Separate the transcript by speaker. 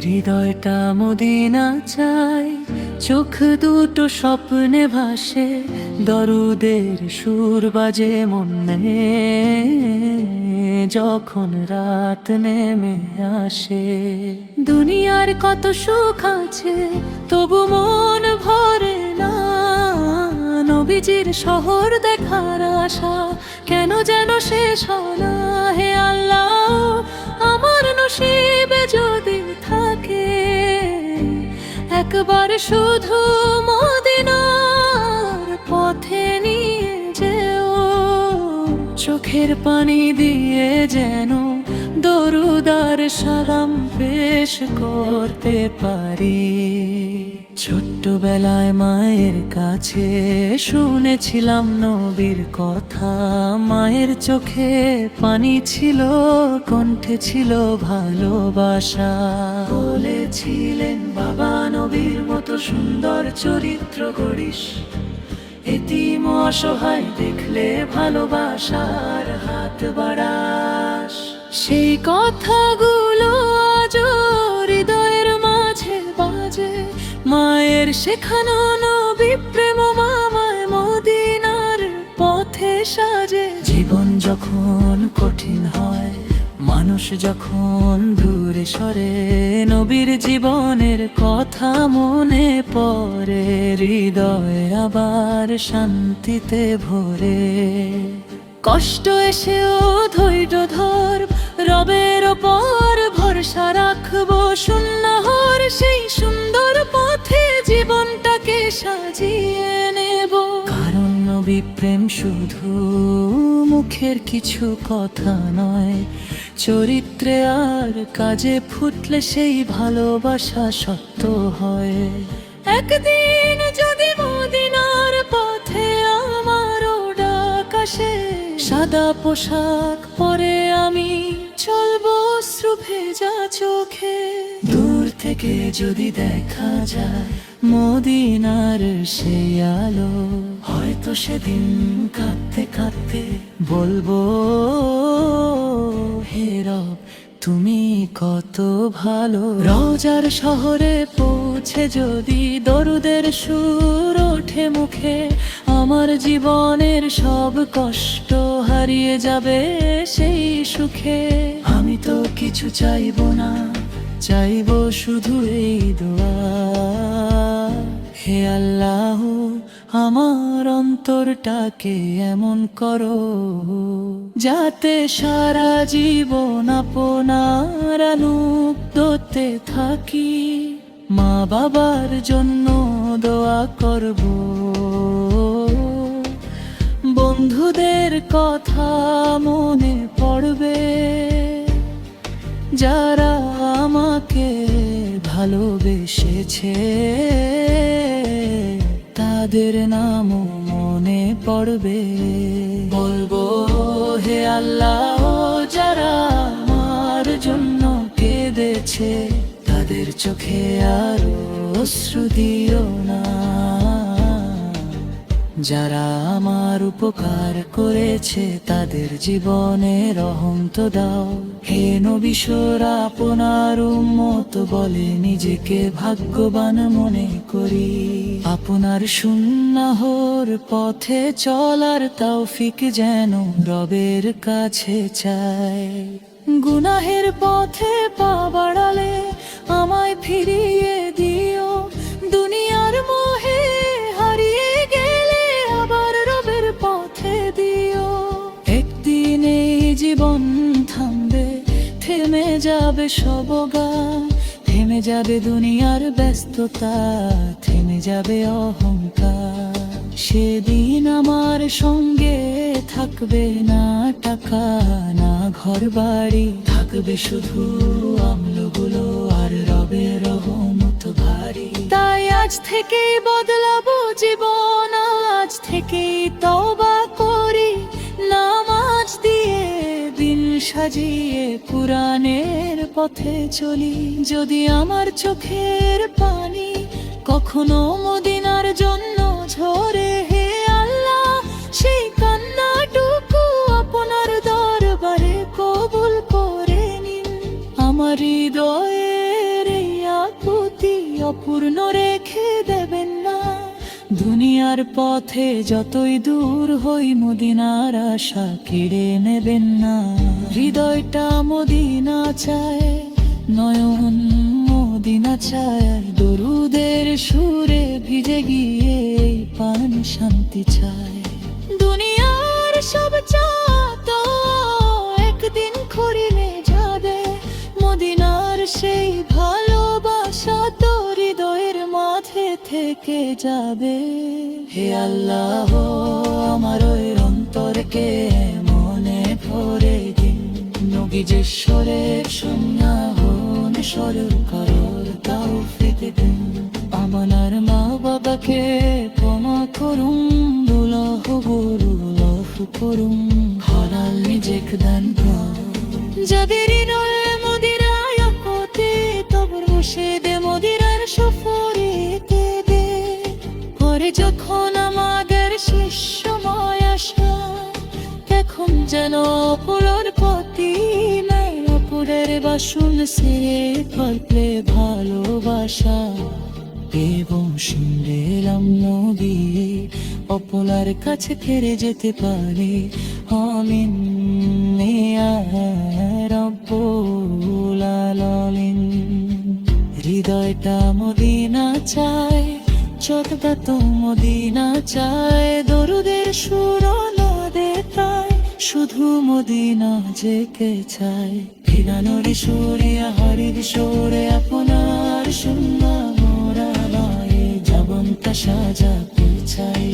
Speaker 1: হৃদয়টা মদিনা চাই, চোখ দুটো স্বপ্নে ভাসে, দরুদের সুর বাজে মনে যখন রাত নেমে আসে। দুনিয়ার কত সুখ আছে তবু মন ভরে না, নবীজির শহর দেখার আশা কেন যেন শেষ হয় না। হে আল্লাহ, আমার নসিবে যদি থাকে একবার শুধু মদিনার পথে নিয়ে যেও, চোখের পানি দিয়ে যেন দরুদার সালাম পেশ করতে পারি। ছোট্টবেলায় মায়ের কাছে শুনেছিলাম নবীর কথা, মায়ের চোখে পানি ছিল, কণ্ঠে ছিল ভালোবাসা। বলেছিলেন বাবা নবীর মতো সুন্দর চরিত্র গড়িস, এতিম অসহায় দেখলে ভালোবাসার হাত বাড়াস। সেই কথাগুলো আজও হৃদয়ের মাঝে বাজে, মায়ের শেখানো নবী প্রেম মামায় মদিনার পথে সাজে। জীবন যখন কঠিন হয়, মানুষ যখন দূরে সরে, নবীর জীবনের কথা মনে পড়ে, হৃদয়ে আবার শান্তিতে ভরে। কষ্ট এসেও ধৈর্য ধর, রবের ওপর ভরসা রাখবো, সুন্নাহর সেই সুন্দর পথে জীবনটাকে সাজিয়ে নেব। কারণ নবী প্রেম শুধু মুখের কিছু কথা নয়, চরিত্রে আর কাজে ফুটলে সেই ভালোবাসা সত্য হয়। একদিন যদি মদিনার পথে আমারও ডাক আসে, সাদা পোশাক পরে আমি চলবো অশ্রু ভেজা চোখে। দূর থেকে যদি দেখা যায় মদিনার সেই আলো, হয়তো সেদিন কাঁদতে কাঁদতে বলবো, হে রব তুমি কত ভালো। রওজার শহরে পৌঁছে যদি দরুদের সুর ওঠে মুখে, আমার জীবনের সব কষ্ট হারিয়ে যাবে সেই সুখে। আমি তো কিছু চাইবো না, চাইবো শুধু এই দোয়া, হে আল্লাহ আমার অন্তরটাকে এমন করো যাতে সারা জীবন আপনার আনুগত্যে থাকি। মা বাবার জন্য দোয়া করব, বন্ধুদের কথা মনে পড়বে, যারা আমাকে ভালোবেসেছে তাদের নামও মনে পড়বে। বলবো, হে আল্লাহ যারা আমার জন্য কেঁদেছে, তাদের চোখে আর অশ্রু দিও না। যারা আমার উপকার করেছে তাদের জীবনে রহম তো দাও। হে নবী সোরা আপনার উম্মত বলে নিজেকে ভাগ্যবান মনে করি, আপনার সুন্নাহর পথে চলার তৌফিক যেন রবের কাছে চাই। গুনাহের পথে পা বাড়ালে আমায় ফিরিয়ে দিও, দুনিয়ার মোহে হারিয়ে গেলে আবার রবের পথে দিও। একদিন এই জীবন থামবে, থেমে যাবে সব গান, থেমে যাবে দুনিয়ার ব্যস্ততা, থেমে যাবে অহংকার। সেদিন আমার সঙ্গে থাকবে না টাকা না ঘর বাড়ি, থাকবে শুধু আমলগুলো আর রবের রহমত ভারী। তাই আজ থেকেই বদলাবো জীবন, আজ থেকেই তওবা করি, নামাজ দিয়ে দিন সাজিয়ে কুরআনের পথে চলি। যদি আমার চোখের পানি কখনো মদিনার জন্য ঝরে হে আল্লাহ, সেই কান্নাটুকু আপনার দরবারে কবুল করে নিন। আমার হৃদয়ের এই আকুতি অপূর্ণ রেখে দেবেন না। দুনিয়ার পথে যতই দূর হই মদিনার আশা কেড়ে নেবেন না। হৃদয়টা মদিনা চায়, নয়ন মদিনা চায়, দরুদের সুরে ভিজে গিয়ে এই প্রাণ শান্তি চায়। দুনিয়ার সব চাঁদ একদিন খরিলে যাবে, মদিনার সেই ভালোবাসা তো হৃদয়ের মাঝে থেকে যাবে। হে আল্লাহ, আমার ওই অন্তরকে মনে ভরে দিন। নবীজেশ্বরের সুন্নাহ অনুসরণ করার তৌফিক দিন। আমার মা বাবাকে ক্ষমা করুন, দুলাহ গরু লাফ করুন, হারাল নিজেকে দান করুন। যাদের হৃদয়ে মদিরায় আকতে তবর বসে দে মদিরার সফরেতে দে। পরে যখন আমাদের শেষ সময় আসা, এখন যেন অপরের প্রতি নাই, অপরের বাসন ছেড়ে থাকলে ভালোবাসা। এবং শুনলাম নবী অপলার কাছে ফিরে যেতে পারে। আমিন ইয়া রাব্বুল আলামিন। হৃদয়টা মদিনা চায়, চোখটা তো মদিনা চায়, দরুদের সুর নদে তাই, শুধু মদিনা যেতে চায়। ফিরানোর সুরে হরির সুরে আপনার সুন্নাহ মোরা লয়ে, জীবনটা সাজাতে চাই।